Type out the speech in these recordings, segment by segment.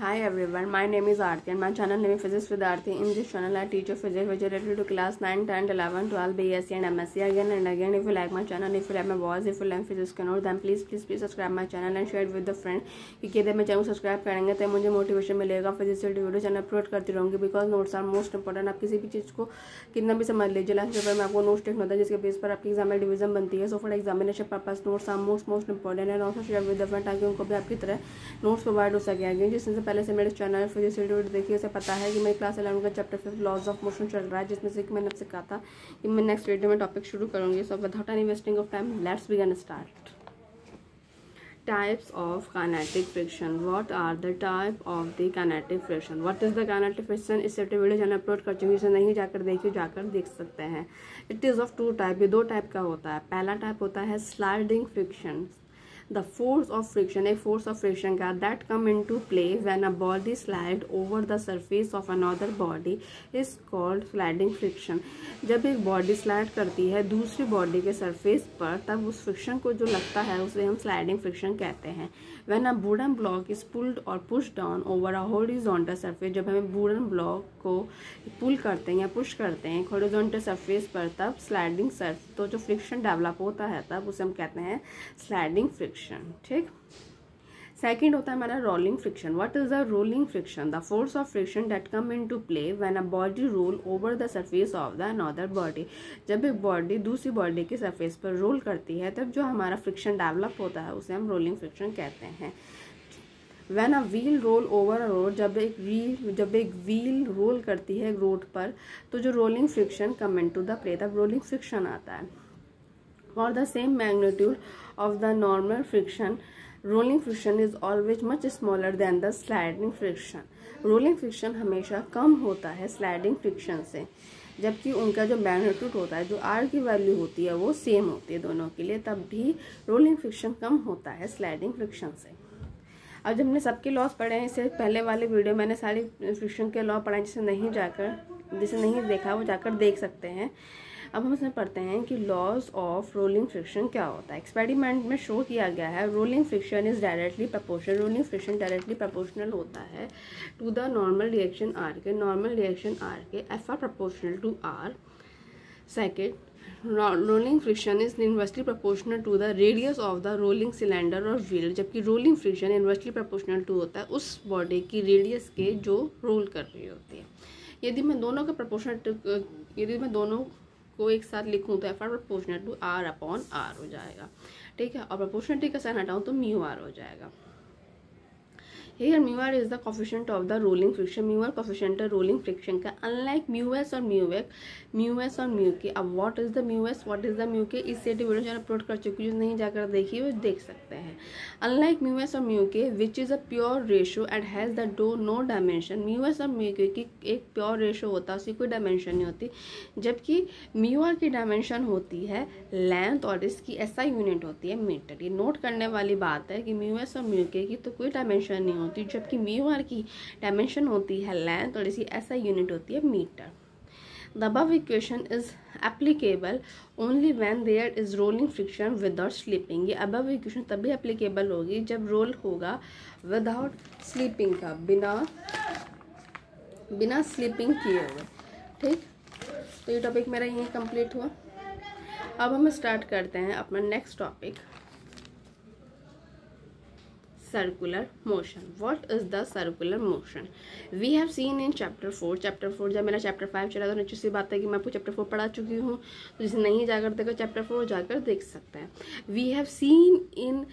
Hi everyone, my name is Aarti and my channel name is Physics with Aarti. In this channel I teach you physics which is related to class 9, 10, 11, 12, BSc and MSc again and again. If you like my channel, if you like my voice, if you like physics के note, then please subscribe my channel and share it with the friend. क्योंकि यदि मैं channel subscribe करेंगे तो मुझे motivation मिलेगा physics से video channel upload करती रहूँगी because notes are most important. आप किसी भी चीज़ को कितना भी समझ लीजिए, लास्ट पेपर में आपको नोट्स टेक्न होता है जिसके बेस पर आपकी एग्जाम में डिवीजन बनती है. So for examination purpose notes are most important and also share with the friend ताकि उनको भी आपकी तरह नोट्स प्रोवाइड हो सके. आगे जिससे पहले से मेरे चैनल फिजिक्स वीडियो देखिए उसे पता है कि मेरी क्लास 11 का चैप्टर 5 लॉज ऑफ मोशन चल रहा है, जिसमें से मैंने आपसे कहा था कि मैं नेक्स्ट वीडियो में टॉपिक शुरू करूंगी. So without any wasting of time let's begin start. Types of kinetic friction. What are the type of the kinetic friction? What is the kinetic friction? इस सेट वीडियो चैनल अपलोड कर चुकी, इसे नहीं जाकर देखिए, जाकर देख सकते हैं. It is of two type. ये दो टाइप का होता है. पहला टाइप होता है sliding friction. The force of friction, एक फोर्स ऑफ फ्रिक्शन का that come into play when a body slide over the surface of another body is called sliding friction. जब एक बॉडी स्लाइड करती है दूसरी body के surface पर तब उस फ्रिक्शन को जो लगता है उसे हम स्लाइडिंग फ्रिक्शन कहते हैं. When a wooden block is pulled और push down over a horizontal surface, जब हम वुडन ब्लॉक को पुल करते हैं या पुश करते हैं हॉरिजॉन्टल सरफेस पर तब स्लाइडिंग तो जो फ्रिक्शन डेवलप होता है तब उसे हम कहते हैं स्लाइडिंग फ्रिक्शन. ठीक. सेकेंड होता है हमारा rolling friction. What is the rolling friction? The force of friction that come into play when a body roll over the surface of the another body. जब एक बॉडी दूसरी body के surface पर role करती है तब जो हमारा फ्रिक्शन डेवलप होता है उसे हम रोलिंग फ्रिक्शन कहते हैं. When a wheel roll over a road, जब एक व्हील रोल करती है रोड पर तो जो rolling friction come into the play तब रोलिंग फ्रिक्शन आता है. For the same magnitude of the normal friction, rolling friction is always much smaller than the sliding friction. Rolling friction हमेशा कम होता है sliding friction से, जबकि उनका जो मैग्नीट्यूड होता है, जो R की वैल्यू होती है वो सेम होती है दोनों के लिए, तब भी रोलिंग फ्रिक्शन कम होता है स्लाइडिंग फ्रिक्शन से. अब जब हमने सबके लॉस पढ़े हैं, इससे पहले वाले वीडियो मैंने सारी फ्रिक्शन के लॉ पढ़ाए, जिसे नहीं देखा वो जाकर देख सकते हैं. अब हम इसमें पढ़ते हैं कि लॉज ऑफ रोलिंग फ्रिक्शन क्या होता है. एक्सपेरिमेंट में शो किया गया है rolling friction is directly proportional. Rolling friction directly proportional होता है to the normal reaction R K. Normal reaction R K F R proportional to R. Second, rolling friction is inversely proportional to the radius of the rolling cylinder और wheel. जबकि rolling friction inversely proportional to होता है उस body की radius के जो role कर रही होती है. यदि मैं दोनों को एक साथ लिखूं तो F R proportional to R upon R हो जाएगा. ठीक है. और प्रोपोर्शनलिटी का साइन हटाऊं तो म्यू आर हो जाएगा. Here mu r is the coefficient of the rolling friction. mu r coefficient है rolling friction का. Unlike mu s और mu k. अब what is the mu s, what is the mu k, इस set video channel upload कर चुकी हूँ, जो नहीं जाकर देखिए वो देख सकते हैं. Unlike mu s और mu k which is a pure ratio and has the no dimension. mu s और mu k की एक प्योर रेशियो होता है, उसकी कोई डायमेंशन नहीं होती, जबकि mu r की डायमेंशन होती है लेंथ और इसकी ऐसा यूनिट होती है मीटर. ये नोट करने वाली बात है कि mu s और mu k की तो कोई डायमेंशन नहीं होती, जबकि म्यू आर की डायमेंशन होती है लेंथ और इसकी ऐसा यूनिट होती है metre. The above equation is applicable only when there is rolling friction without slipping. ये अबव इक्वेशन तभी एप्लीकेबल होगी जब रोल होगा विदाउट स्लीपिंग का, बिना स्लीपिंग किए हुए. ठीक. तो ये टॉपिक मेरा यहीं कंप्लीट हुआ. अब हम स्टार्ट करते हैं अपना next topic, circular motion. What is the circular motion? We have seen in chapter 4. जब मेरा chapter 5 चला तो नीचे सी बात है कि मैं आपको chapter 4 पढ़ा चुकी हूँ, तो जिसे नहीं जाकर देखो chapter 4 जाकर देख सकते हैं. We have seen in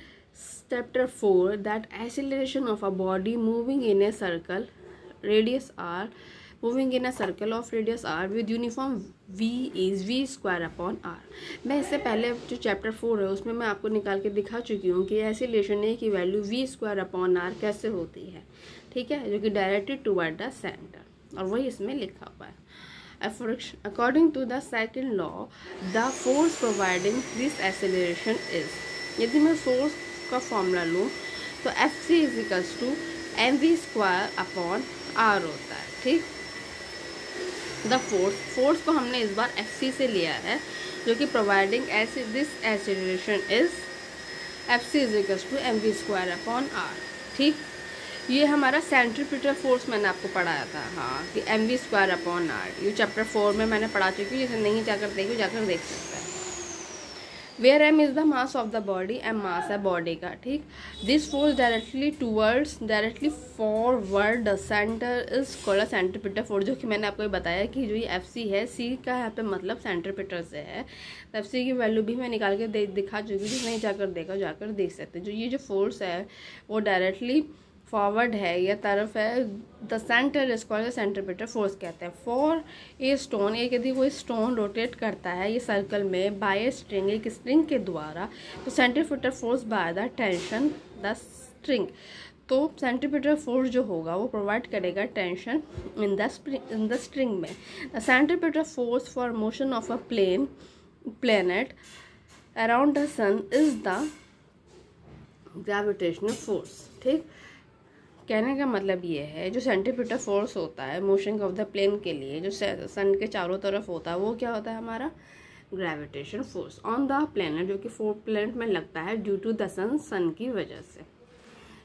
chapter 4 that acceleration of a body moving in a circle of radius r with uniform v is v square upon r. मैं इससे पहले जो चैप्टर 4 है उसमें मैं आपको निकाल के दिखा चुकी हूँ कि एक्सीलरेशन ए की value v square upon r कैसे होती है. ठीक है. जो कि डायरेक्टेड टुवर्ड द सेंटर, और वही इसमें लिखा हुआ है. According to the second law the force providing this acceleration is. यदि मैं फोर्स का फॉर्मूला लूँ तो F C is equals to M V square upon R होता है. ठीक. द फोर्स को हमने इस बार एफ सी से लिया है, जो कि providing this acceleration is F C is equals to M V square upon R. ठीक. ये हमारा सेंट्रीपिटल फोर्स मैंने आपको पढ़ाया था, हाँ, कि mv² अपॉन r। ये चैप्टर 4 में मैंने पढ़ा चुकी हूँ, जिसे नहीं जाकर देख सकता है। Where m is the mass of the body, m mass है बॉडी का, ठीक। This force directly forward the centre is called a centripetal force, जो कि मैंने आपको बताया कि जो ये FC है, C का यहाँ पे मतलब सेंट्रीपिटल से है। तो FC की वैल्यू भी मैं निकाल के दिखा चुकी हूँ, नहीं जाकर देख सकते। जो ये जो फोर्स है वो डायरेक्टली फॉरवर्ड है या तरफ है, the centre is called centripetal force कहते हैं। फॉर ए स्टोन, एक यदि कोई स्टोन रोटेट करता है ये सर्कल में बाय स्ट्रिंग, एक स्ट्रिंग के द्वारा, तो centripetal force by the tension the string, तो सेंट्रीपिटल फोर्स जो होगा वो प्रोवाइड करेगा टेंशन इन द स्ट्रिंग में। The centripetal force for motion of a planet around the sun is the gravitational force, ठीक। कहने का मतलब ये है, जो सेंट्रीपिटल फोर्स होता है मोशन ऑफ द प्लेन के लिए, जो सन के चारों तरफ होता है, वो क्या होता है हमारा gravitation force on the planet, जो कि 4 प्लेनेट में लगता है ड्यू टू द सन की वजह से।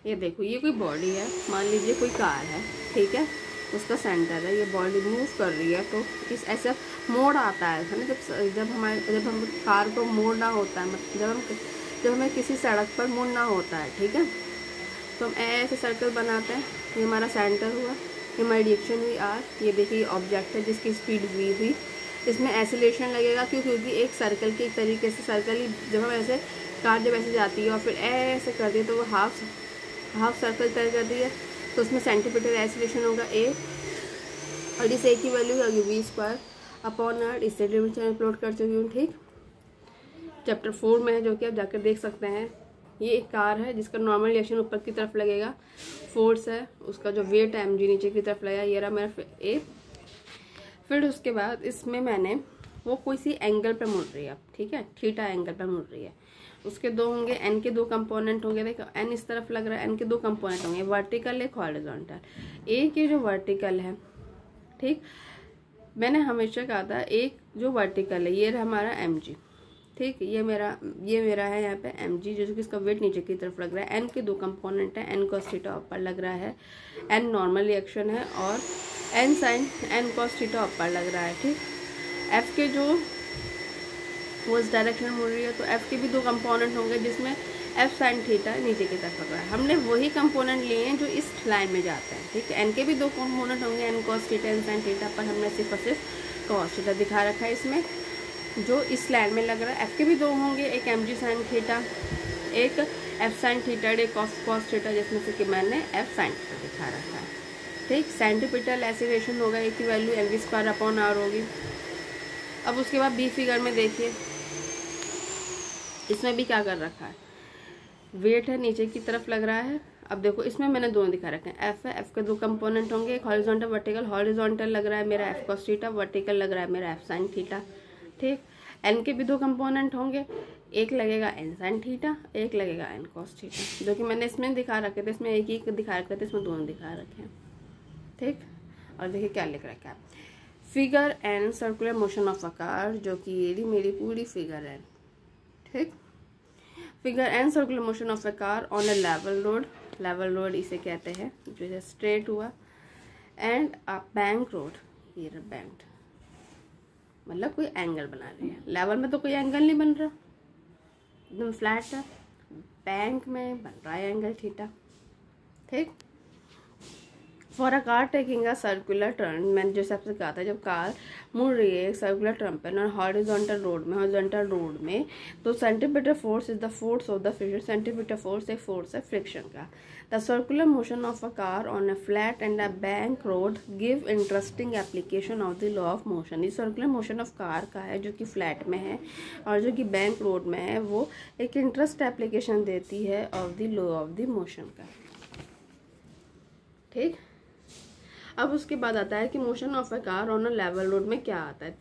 ये देखो, ये कोई बॉडी है, मान लीजिए कोई कार है, ठीक है, उसका सेंटर है, ये बॉडी मूव कर रही है, तो इस ऐसा मोड़ आता है ना, जब हम कार को मोड़ना होता है, मतलब जब हमें किसी सड़क पर मुड़ना होता है, ठीक है, तो हम ऐसे सर्कल बनाते हैं। ये हमारा सेंटर हुआ, ये हमारी डायरेक्शन हुई r। ये देखिए ऑब्जेक्ट है जिसकी स्पीड v हुई, इसमें एक्सीलरेशन लगेगा, क्योंकि एक सर्कल के एक तरीके से सर्कल ही जब हम ऐसे कार जब ऐसे जाती है और फिर ऐसे करती है तो वो हाफ सर्कल तय करती है, तो उसमें सेंटीमीटर एक्सीलरेशन होगा a, और इस a की वैल्यू होगी v² अपॉन r। इससे डिफरेंशियल अपलोड कर चुकी हूँ, ठीक। चैप्टर 4 में है, जो कि आप जाकर देख सकते हैं। ये एक कार है जिसका नॉर्मल रिएक्शन ऊपर की तरफ लगेगा, फोर्स है, उसका जो वेट है mg नीचे की तरफ लगेगा। ये रहा मेरा A। फिर उसके बाद इसमें मैंने वो कोई सी एंगल पे मुड़ रही है, ठीक है, थीटा एंगल पे मुड़ रही है। उसके दो होंगे, n के 2 कंपोनेंट होंगे। देखो n इस तरफ लग रहा है, n के 2 कंपोनेंट होंगे, वर्टिकल एक हॉरिजॉन्टल। A के जो वर्टिकल है, ठीक, मैंने हमेशा कहा था एक जो वर्टिकल है, ये रहा हमारा mg, ठीक। ये मेरा है यहाँ पे mg, जो कि इसका वेट नीचे की तरफ लग रहा है। n के 2 कंपोनेंट है, n cos थीटा ऊपर लग रहा है, n नॉर्मल रिएक्शन है, और n sin n cos theta ऊपर लग रहा है, ठीक। f के जो वो इस डायरेक्शन में मुड़ रही है, तो f के भी 2 कंपोनेंट होंगे, जिसमें f sin थीटा नीचे की तरफ लग रहा है। हमने वही कंपोनेंट लिए हैं जो इस लाइन में जाते हैं, ठीक है। n के भी 2 कंपोनेंट होंगे, n cos theta n sin theta, पर हमने सिर्फ और सिर्फ cos थीटा दिखा रखा है इसमें, जो इस लाइन में लग रहा है। f के भी 2 होंगे, एक mg sin थीटा, एक f sin थीटा, एक cos थीटा, जिसमें से कि मैंने f sin थीटा दिखा रखा है, ठीक। सेंटीपिटल एक्सीलरेशन होगा, एक की वैल्यू mv² अपॉन r होगी। अब उसके बाद बी फिगर में देखिए, इसमें भी क्या कर रखा है, वेट है नीचे की तरफ लग रहा है। अब देखो इसमें मैंने दोनों दिखा रखे हैं, f है, f के 2 कंपोनेंट होंगे, एक हॉरिजॉन्टल वर्टिकल। हॉरिजॉन्टल लग रहा है मेरा f cos थीटा, वर्टिकल लग रहा है मेरा f sin थीटा, ठीक। n के भी 2 कंपोनेंट होंगे, एक लगेगा n sin थीटा, एक लगेगा n cos थीटा, जो कि मैंने इसमें दिखा रखे थे। इसमें एक ही दिखा रखे थे, इसमें दोनों दिखा रखे हैं, ठीक। और देखिए क्या लिख रखा है, figure and circular motion of a car, जो कि ये मेरी पूरी फिगर है, ठीक। Figure and circular motion of a car on a level road, level road इसे कहते हैं, जो है स्ट्रेट हुआ, एंड अ बैंक रोड, ये बैंक, मतलब कोई एंगल बना रही है। लेवल में तो कोई एंगल नहीं बन रहा, एकदम फ्लैट है। बैंक में बन रहा है एंगल थीटा, ठीक। For a car taking a circular turn, मैंने जैसे आपसे कहा था, जब कार मुड़ रही है एक सर्कुलर टर्न पर और हॉरिजॉन्टल रोड में, तो centimetre force is the force of the friction. Centimetre force एक फोर्स है फ्रिक्शन का। The circular motion of a car on a flat and a bank road give interesting application of the law of motion. ये circular motion of car का है, जो कि flat में है, और जो कि बैंक रोड में है, वो एक इंटरेस्ट एप्लीकेशन देती है of the law of the motion का, ठीक। अब उसके बाद आता है कि motion of a car on a level road में क्या आता है।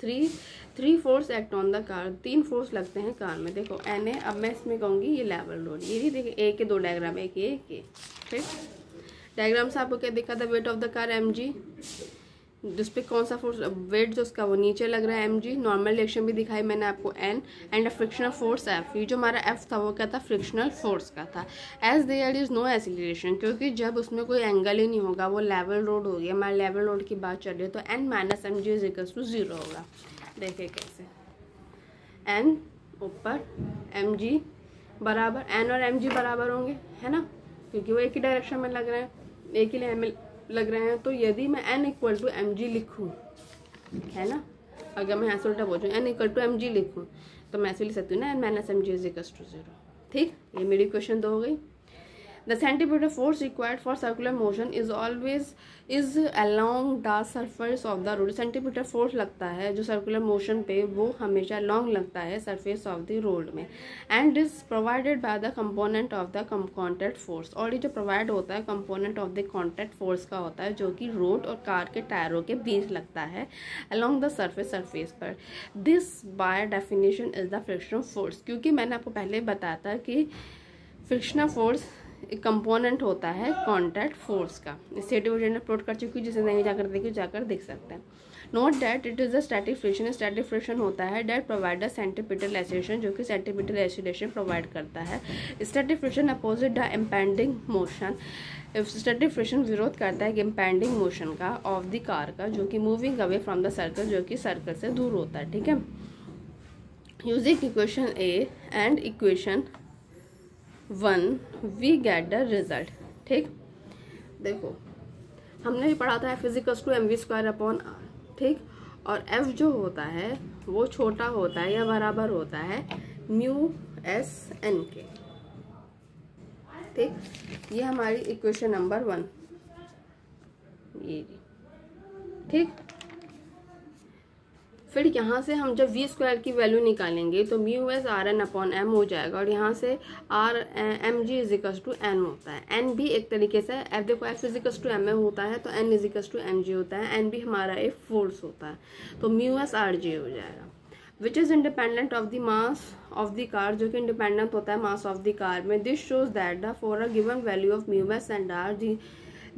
Three force act on the car, 3 force लगते हैं कार में। देखो एन है, अब मैं इसमें कहूँगी ये लेवल रोड, ये भी देखिए ए के 2 डायग्राम, एक ये, ठीक। डायग्राम से आपको क्या दिखा था, weight of the car mg, जिस पे कौन सा फोर्स वेट जो उसका वो नीचे लग रहा है mg, नॉर्मल रिएक्शन भी दिखाई मैंने आपको n, and frictional force f। ये जो हमारा f था वो क्या था, फ्रिक्शनल फोर्स का था। As there is no acceleration, क्योंकि जब उसमें कोई एंगल ही नहीं होगा, वो लेवल रोड हो गया, हमारे लेवल रोड की बात चल रही है, तो n minus M G is equals to 0 होगा। देखिए कैसे, n ऊपर mg बराबर, n और mg बराबर होंगे, है ना, क्योंकि वो एक ही डायरेक्शन में लग रहे हैं, एक ही लाइन में लग रहे हैं। तो यदि मैं n equal to M G लिखूँ, है ना, अगर मैं यहाँ से उल्टा बोलूँ n equal to M G लिखूँ, तो मैं ऐसे लिख सकती हूँ ना n minus M G is equal to 0। ठीक, ये मेरी क्वेश्चन 2 हो गई। The centimetre force required for circular motion is always is along the surface of the road. Centimetre force लगता है जो सर्कुलर मोशन पे, वो हमेशा लॉन्ग लगता है सरफेस ऑफ द रोड में, and is provided by the component of the contact force. और ये जो प्रोवाइड होता है component of the contact force का होता है, जो कि रोड और कार के टायरों के बीच लगता है अलोंग द सरफेस पर। This by definition is the frictional force, क्योंकि मैंने आपको पहले बताया था कि फ्रिक्शनल फोर्स एक कंपोनेंट होता है कॉन्टैक्ट फोर्स का। स्टेटिक वर्जन अपलोड कर चुकी हूँ, जिसे नहीं जाकर देख सकते हैं। Note that it is a static friction. Static friction होता है डेट प्रोवाइड सेंटीमीटर एक्सीलरेशन, जो कि सेंटीमीटर एक्सीलरेशन प्रोवाइड करता है। Static friction opposite the impending motion. Static friction विरोध करता है इम्पेंडिंग मोशन का ऑफ द कार का, जो कि moving away from the circle, जो कि सर्कल से दूर होता है। ठीक है, using equation A and equation 1 we get the result. ठीक, देखो हमने भी पढ़ा था F is equals to mv² upon r। ठीक, और F जो होता है वो छोटा होता है या बराबर होता है म्यू एस एन के। ठीक, ये हमारी इक्वेशन नंबर 1 ये। ठीक, फिर यहाँ से हम जब v² की वैल्यू निकालेंगे तो mu S R N upon M हो जाएगा, और यहाँ से R M G is equals to N होता है। एन भी एक तरीके से एफ, देखो एफ इजिकल्स टू एम में होता है तो N is equals to M G होता है। एन भी हमारा एक फोर्स होता है, तो म्यू एस आर जी हो जाएगा, which is independent of the mass of the car, जो कि इंडिपेंडेंट होता है मास ऑफ द कार में। This shows that the for a given value of mu S and R G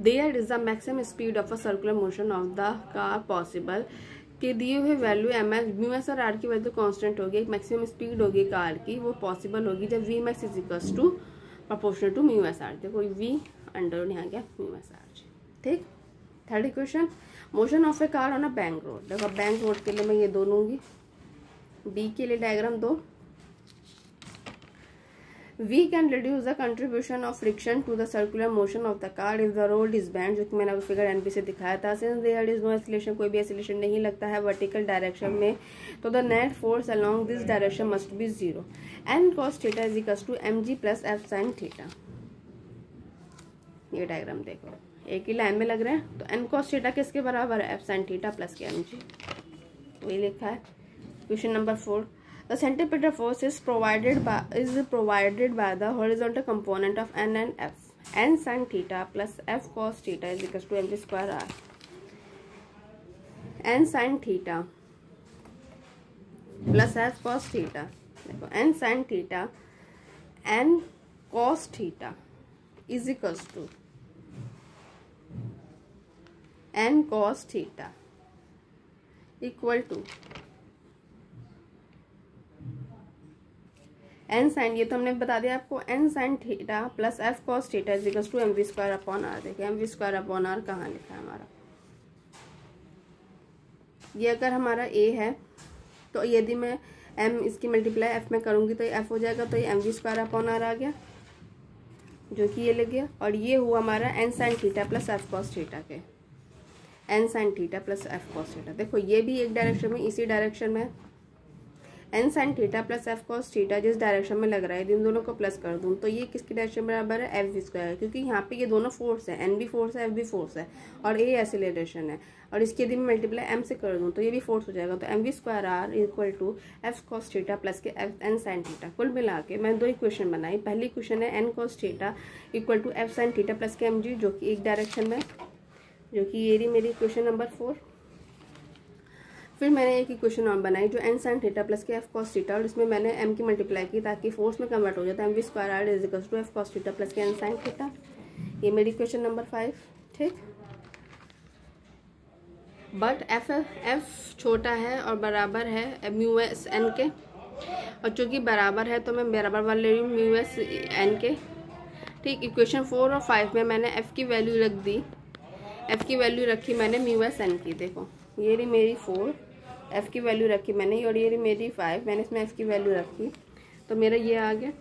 there is the maximum speed of a circular motion of the car possible. कि दिए हुए value M S mu S और R की value constant होगी, एक maximum speed होगी car की, वो पॉसिबल होगी जब V max is equals to proportional to mu S R. देखो वी अंडर यहाँ गया म्यू एस आर जी। ठीक, third equation, motion of a car on a bank road. देखो बैंक रोड के लिए मैं ये दो लूंगी, बी के लिए डायग्राम दो। We can reduce the contribution of friction to the circular motion of the car if the road is bent, जो कि मैंने फिगर एनपी से दिखाया था। Since there is no acceleration, कोई भी एक्सीलरेशन नहीं लगता है वर्टिकल डायरेक्शन में, तो the net force along this direction must be 0. n cos theta is equals to mg plus f sin theta। ये डायग्राम देखो, एक ही लाइन में लग रहे हैं, तो n cos theta किसके बराबर है, f sin theta प्लस के mg, वही लिखा है। Question number 4, the centripetal force is provided by the horizontal component of n and f. n sin theta plus f cos theta is equals to mv square r. n sin theta plus f cos theta, देखो n sin theta n cos theta is equals to n cos theta equal to N sine, ये तो हमने बता दिया आपको, N sine theta plus F cos theta is equals to M V square upon R. देखिए M V square upon R कहाँ लिखा है हमारा, ये अगर हमारा ए है तो यदि मैं एम इसकी मल्टीप्लाई एफ में करूँगी तो ये एफ हो जाएगा, तो ये M V square upon R आ गया, जो कि ये लग गया। और ये हुआ हमारा N sine theta plus F cos theta के, N sine theta plus F cos theta. देखो ये भी एक डायरेक्शन में, इसी डायरेक्शन में N sine theta plus F cos theta जिस डायरेक्शन में लग रहा है, इन दोनों को प्लस कर दूं तो ये किसकी डायरेक्शन बराबर है, एफ वी स्क्वायर, क्योंकि यहाँ पे ये दोनों फोर्स है, एन भी फोर्स है एफ भी फोर्स है, और ए एक्सीलरेशन है, और इसके यदि मैं मल्टीप्लाई एम से कर दूं तो ये भी फोर्स हो जाएगा, तो M V square R equal to F cos theta plus K N sine theta. कुल मिला के मैं दो इक्वेशन बनाई, पहली इक्वेशन है N cos theta equal to F sine theta plus K M G, जो कि एक डायरेक्शन में, जो कि ये रही मेरी इक्वेशन नंबर 4। फिर मैंने एक इक्वेशन और बनाई जो एन साइन थीटा प्लस के एफ कॉस थीटा, और इसमें मैंने एम की मल्टीप्लाई की ताकि फोर्स में कन्वर्ट हो जाता है, M V square R is equals to F cos theta plus K N sine theta. ये मेरी इक्वेशन नंबर 5। ठीक, बट एफ छोटा है और बराबर है म्यू एस एन के, और चूँकि बराबर है तो मैं बराबर वाले ले रही हूँ म्यू एस एन के। ठीक, इक्वेशन 4 और 5 में मैंने एफ़ की वैल्यू रख दी, एफ़ की वैल्यू रखी मैंने म्यू एस एन की। देखो ये रही मेरी 4, एफ़ की वैल्यू रखी मैंने, और ये रही मेरी 5, मैंने इसमें एफ़ की वैल्यू रखी, तो मेरा ये आ गया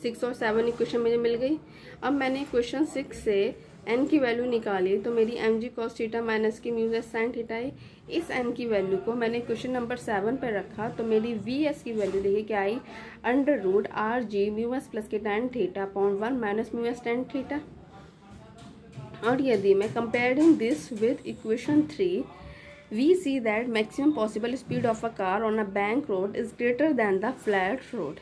6 और 7 इक्वेशन मुझे मिल गई। अब मैंने इक्वेशन 6 से एन की वैल्यू निकाली, तो मेरी M G cos theta minus की म्यू एस साइन थीटा है। इस एन की वैल्यू को मैंने क्वेश्चन नंबर 7 पर रखा, तो मेरी वी एस की वैल्यू देखिए क्या आई, under root R G mu S plus के tan theta upon 1 minus mu S tan theta. और यदि मैं comparing this with equation 3, we see that maximum possible speed of a car on a bank road is greater than the flat road.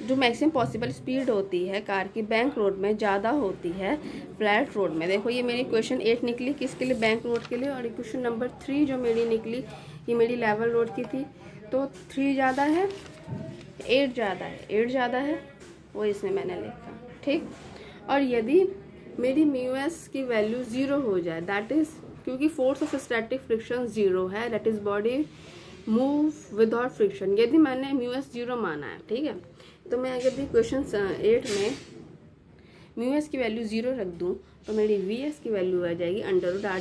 जो maximum possible speed होती है car की bank road में ज़्यादा होती है फ्लैट रोड में। देखो ये मेरी क्वेश्चन 8 निकली किसके लिए, बैंक रोड के लिए, और क्वेश्चन नंबर 3 जो मेरी निकली ये मेरी लेवल रोड की थी। तो 3 ज़्यादा है, 8 ज़्यादा है, 8 ज़्यादा है, वो इसमें मैंने लिखा। ठीक, और यदि मेरी म्यू एस की वैल्यू 0 हो जाए, दैट इज़ क्योंकि फोर्स ऑफ स्टैटिक फ्रिक्शन 0 है, that is body move without friction. यदि मैंने म्यू एस 0 माना है, ठीक है, तो मैं अगर भी क्वेश्चन 8 में म्यू एस की वैल्यू 0 रख दूं, तो मेरी वी एस की वैल्यू आ जाएगी under root R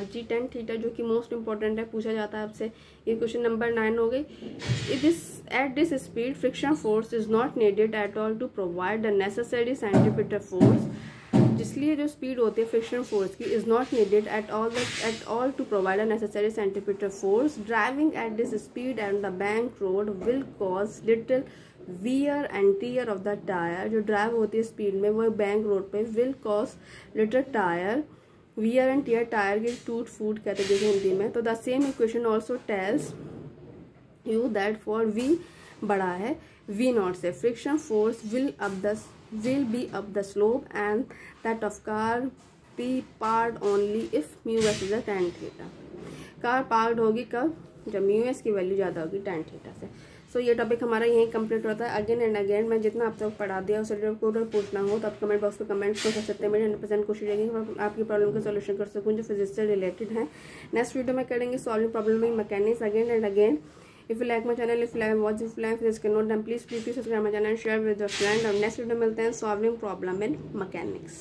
G tan theta, जो कि मोस्ट इंपॉर्टेंट है, पूछा जाता है आपसे। ये क्वेश्चन नंबर 9 हो गई। At this speed friction force is not needed at all to provide the necessary centimetre force. इसलिए जो स्पीड होती है फ्रिक्शन फोर्स की is not needed at all to provide a necessary centimetre force. Driving at this speed and the bank road will cause little wear and tear of the tyre. जो drive होती है speed में वो bank road पे will cause little tyre wear and tear, tyre की टूट फूट कहते हैं जैसे हिंदी में। तो the same equation also tells you that for V बड़ा है वी नॉट से, friction force will be up the slope and that of car be parked only if mu s is a tan theta। Car parked होगी कब, जब mu S की value ज़्यादा होगी tan theta से। सो ये टॉपिक हमारा यहीं कंप्लीट होता है। अगेन एंड अगेन मैं जितना आप तक पढ़ा दिया उसे कोड पूछना हो तो आप कमेंट बॉक्स में कमेंट कर सकते हैं। मेरी 100% कोशिश रहेगी कि आपकी प्रॉब्लम का सोल्यूशन कर सकूँ जो फिजिक्स से रिलेटेड है। नेक्स्ट वीडियो में करेंगे solving problem in mechanics again and again. If you like my channel, if you like watching physics can note, then please subscribe my channel and share with your friend। और next video मिलते हैं solving problem in mechanics.